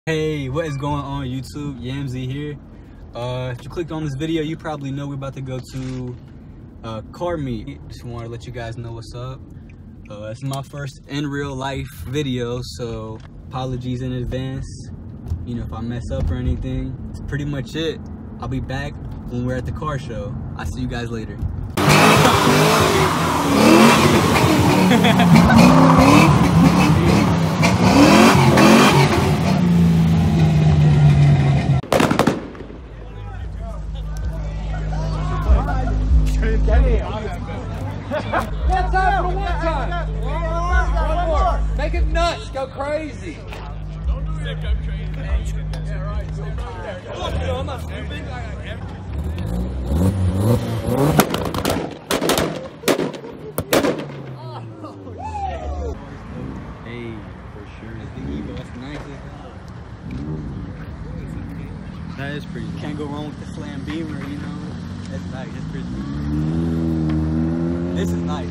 Hey, what is going on YouTube? Yamzy here. If you clicked on this video, you probably know we're about to go to car meet. Just want to let you guys know what's up. It's my first in real life video, so apologies in advance. You know, if I mess up or anything. It's pretty much it. I'll be back when we're at the car show. I'll see you guys later. One time for the one time. One more. Make it nuts. Go crazy. I'm not stupid. Hey, for sure. That's the Evo. That's nice. That is pretty nice. Can't go wrong with the Slam Beamer, you know. That's nice. That's pretty nice. This is nice.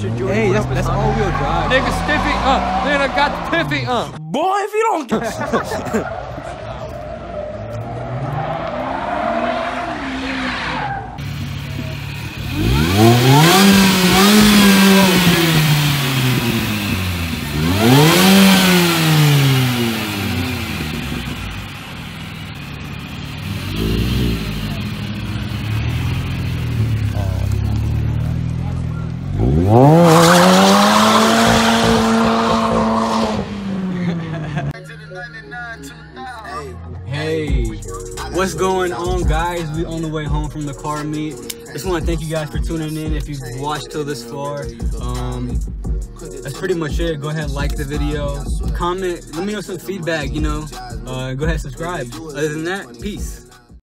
Hey, that's all-wheel drive. Nigga stiffy, man, I got the piffy, Boy, if you don't get... Hey, what's going on, guys? We on the way home from the car meet. Just want to thank you guys for tuning in. If you've watched till this far, that's pretty much it. Go ahead and like the video, comment, let me know some feedback, you know. Go ahead and subscribe. Other than that, peace.